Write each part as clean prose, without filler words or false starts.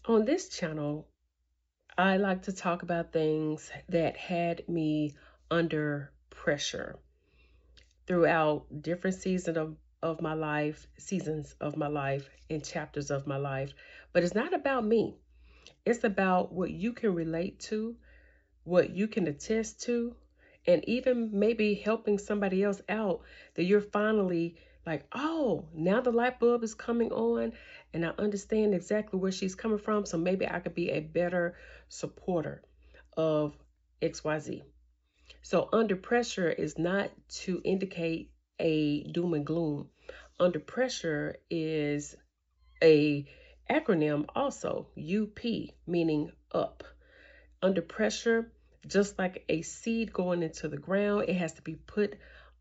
On this channel, I like to talk about things that had me under pressure throughout different seasons of my life, and chapters of my life. But it's not about me. It's about what you can relate to, what you can attest to, and even maybe helping somebody else out that you're finally like, oh, now the light bulb is coming on and I understand exactly where she's coming from. So maybe I could be a better supporter of XYZ. So under pressure is not to indicate a doom and gloom. Under pressure is a acronym also, UP, meaning up. Under pressure, just like a seed going into the ground, it has to be put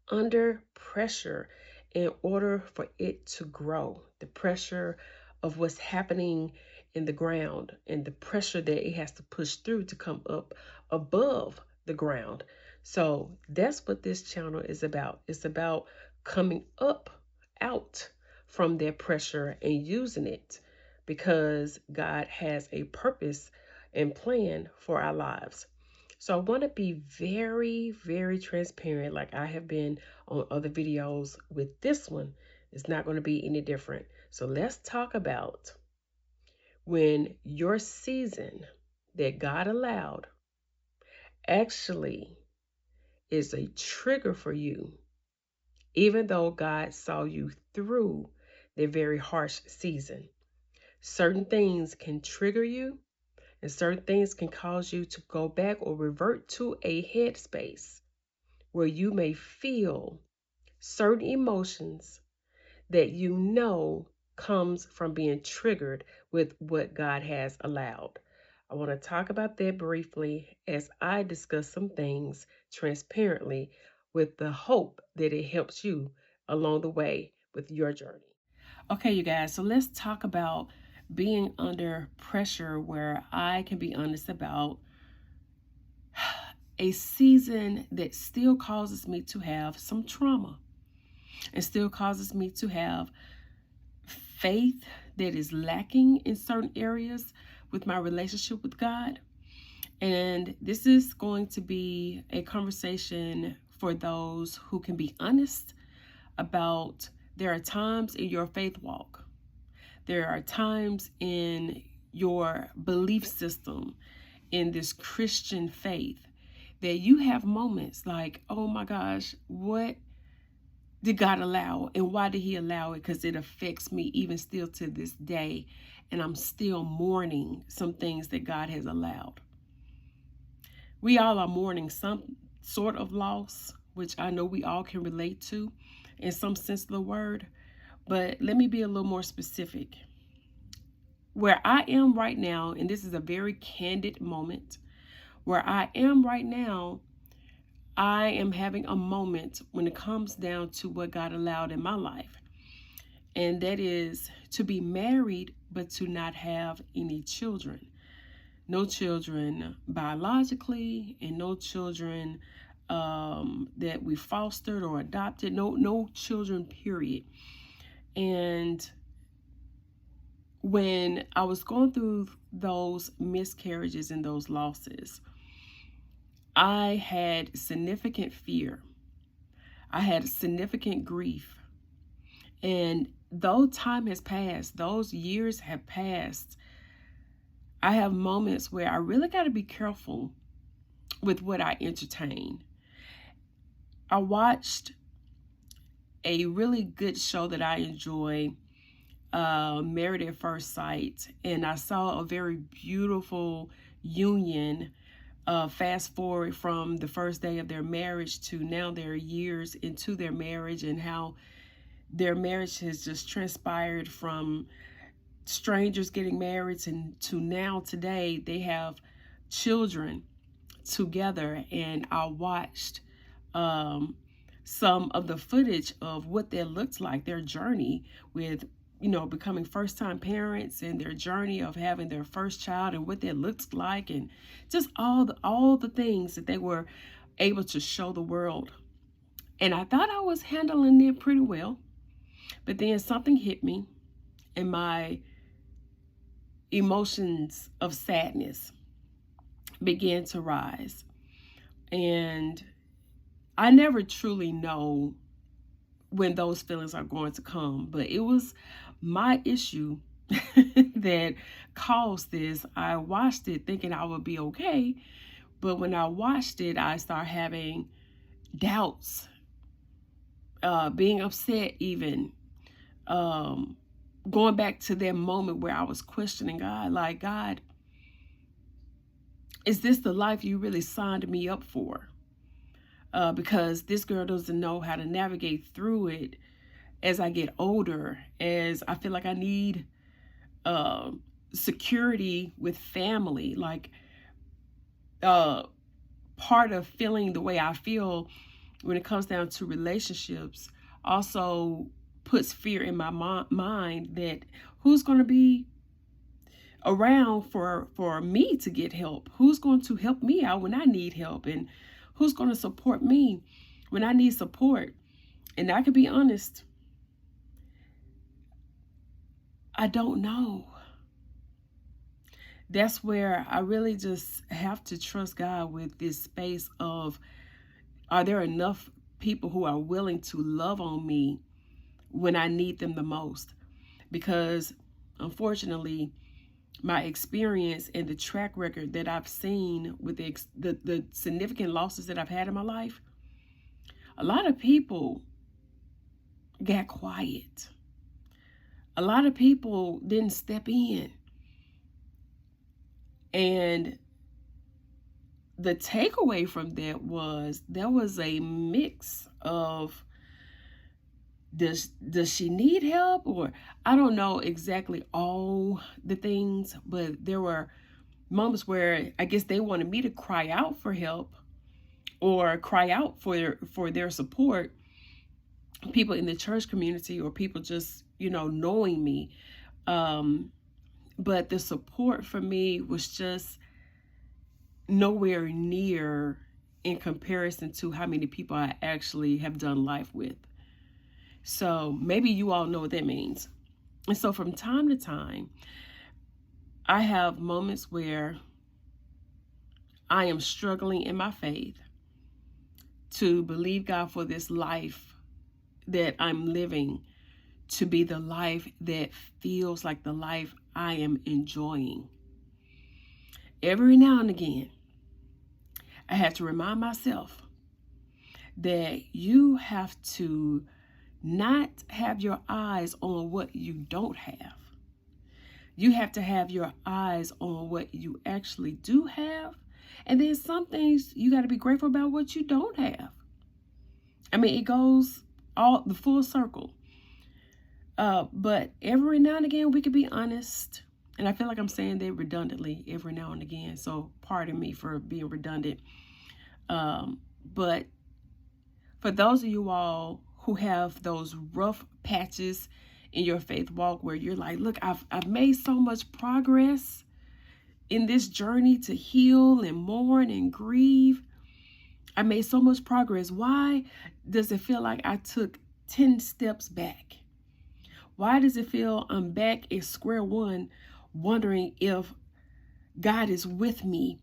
under pressure in order for it to grow. The pressure of what's happening in the ground and the pressure that it has to push through to come up above the ground. So that's what this channel is about. It's about coming up out from that pressure and using it because God has a purpose and plan for our lives. So I want to be very, very transparent, like I have been on other videos. With this one, it's not going to be any different. So let's talk about when your season that God allowed actually is a trigger for you, even though God saw you through the very harsh season. Certain things can trigger you, and certain things can cause you to go back or revert to a headspace where you may feel certain emotions that you know comes from being triggered with what God has allowed. I want to talk about that briefly as I discuss some things transparently with the hope that it helps you along the way with your journey. Okay, you guys, so let's talk about being under pressure where I can be honest about a season that still causes me to have some trauma and still causes me to have faith that is lacking in certain areas with my relationship with God. And this is going to be a conversation for those who can be honest about there are times in your faith walk, there are times in your belief system in this Christian faith that you have moments like, oh my gosh, what did God allow and why did he allow it? Because it affects me even still to this day. And I'm still mourning some things that God has allowed. We all are mourning some sort of loss, which I know we all can relate to in some sense of the word. But let me be a little more specific. Where I am right now, and this is a very candid moment, where I am right now, I am having a moment when it comes down to what God allowed in my life. And that is to be married, but to not have any children. No children biologically, and no children that we fostered or adopted. No children, period. And when I was going through those miscarriages and those losses, I had significant fear. I had significant grief. And though time has passed, those years have passed, I have moments where I really got to be careful with what I entertain. I watched a really good show that I enjoy, Married at First Sight, and I saw a very beautiful union. Fast forward from the first day of their marriage to now they're years into their marriage, and how their marriage has just transpired from strangers getting married to now today they have children together. And I watched some of the footage of what that looks like, their journey with, becoming first-time parents, and their journey of having their first child and what that looks like, and just all the things that they were able to show the world. And I thought I was handling it pretty well, but then something hit me, and my emotions of sadness began to rise. And I never truly know when those feelings are going to come, but it was my issue that caused this. I watched it thinking I would be okay, but when I watched it, I started having doubts, being upset even, going back to that moment where I was questioning God, like, God, is this the life you really signed me up for? Because this girl doesn't know how to navigate through it as I get older, as I feel like I need security with family. Like, part of feeling the way I feel when it comes down to relationships also puts fear in my mind that who's going to be around for me to get help? Who's going to help me out when I need help? And who's going to support me when I need support? And I can be honest, I don't know. That's where I really just have to trust God with this space of, are there enough people who are willing to love on me when I need them the most? Because unfortunately, my experience and the track record that I've seen with the significant losses that I've had in my life, a lot of people got quiet. A lot of people didn't step in. And the takeaway from that was there was a mix of, does she need help? Or I don't know exactly all the things, but there were moments where I guess they wanted me to cry out for help or cry out for their support. People in the church community or people just, knowing me. But the support for me was just nowhere near in comparison to how many people I actually have done life with. So maybe you all know what that means. And so from time to time, I have moments where I am struggling in my faith to believe God for this life that I'm living to be the life that feels like the life I am enjoying. Every now and again, I have to remind myself that you have to not have your eyes on what you don't have. You have to have your eyes on what you actually do have. And then some things you got to be grateful about what you don't have. I mean, it goes all the full circle. But every now and again, we can be honest. And I feel like I'm saying that redundantly every now and again. So pardon me for being redundant. But for those of you all who have those rough patches in your faith walk where you're like, look, I've made so much progress in this journey to heal and mourn and grieve. I made so much progress. Why does it feel like I took 10 steps back? Why does it feel I'm back at square one, wondering if God is with me,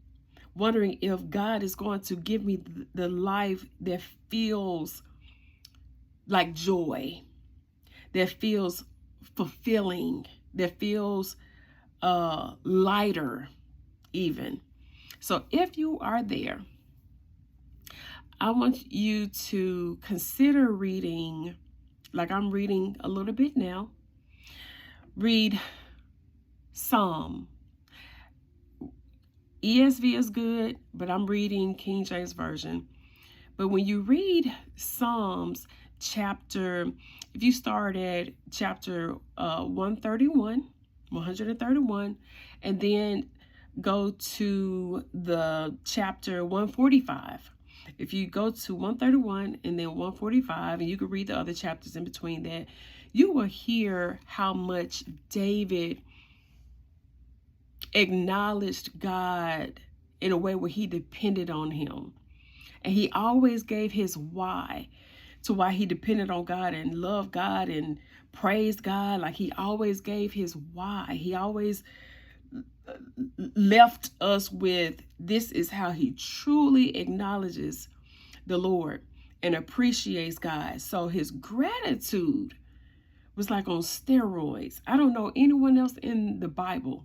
wondering if God is going to give me the life that feels like joy, that feels fulfilling, that feels lighter even. So if you are there, I want you to consider reading, like I'm reading a little bit now. Read Psalm. ESV is good, but I'm reading King James Version. But when you read Psalms if you start at chapter 131, and then go to the chapter 145. If you go to 131 and then 145, and you can read the other chapters in between that, you will hear how much David acknowledged God in a way where he depended on him. And he always gave his why to why he depended on God and loved God and praised God. Like he always gave his why. He always left us with, this is how he truly acknowledges the Lord and appreciates God. So his gratitude was like on steroids. I don't know anyone else in the Bible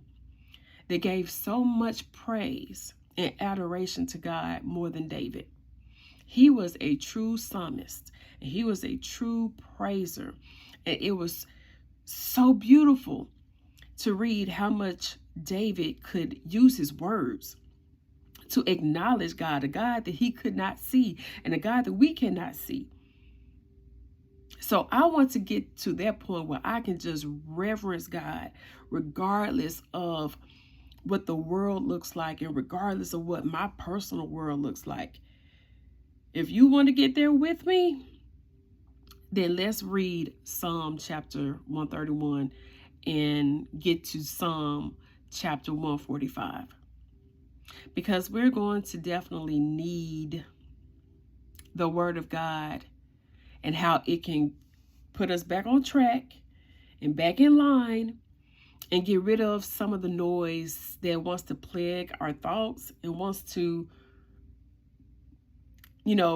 that gave so much praise and adoration to God more than David. He was a true psalmist, and he was a true praiser. And it was so beautiful to read how much David could use his words to acknowledge God, a God that he could not see and a God that we cannot see. So I want to get to that point where I can just reverence God regardless of what the world looks like and regardless of what my personal world looks like. If you want to get there with me, then let's read Psalm chapter 131 and get to Psalm chapter 145. Because we're going to definitely need the Word of God and how it can put us back on track and back in line and get rid of some of the noise that wants to plague our thoughts and wants to,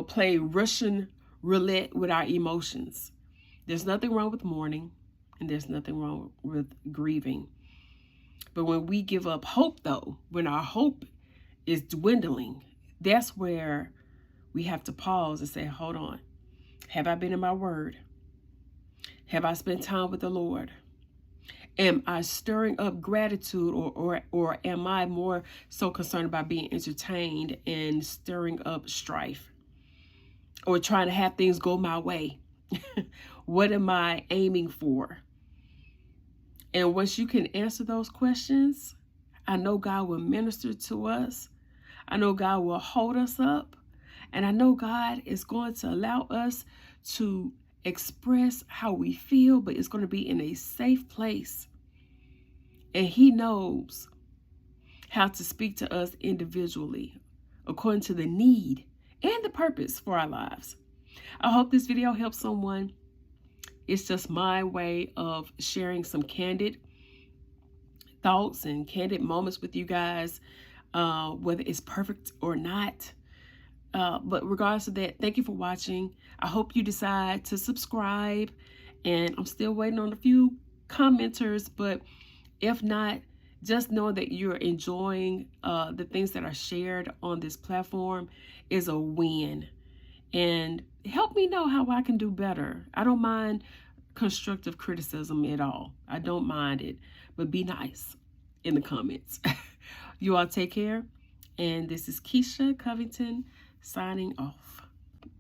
play Russian roulette with our emotions. There's nothing wrong with mourning, and there's nothing wrong with grieving. But when we give up hope, though, when our hope is dwindling, that's where we have to pause and say, hold on. Have I been in my word? Have I spent time with the Lord? Am I stirring up gratitude, or am I more so concerned about being entertained and stirring up strife or trying to have things go my way? What am I aiming for? And once you can answer those questions, I know God will minister to us. I know God will hold us up. And I know God is going to allow us to express how we feel, but it's going to be in a safe place. And he knows how to speak to us individually according to the need and the purpose for our lives. I hope this video helps someone. It's just my way of sharing some candid thoughts and candid moments with you guys, whether it's perfect or not. But regardless of that, thank you for watching. I hope you decide to subscribe. And I'm still waiting on a few commenters, but if not, just know that you're enjoying the things that are shared on this platform is a win. And help me know how I can do better. I don't mind constructive criticism at all. I don't mind it, but be nice in the comments. You all take care. And this is Keisha Covington signing off.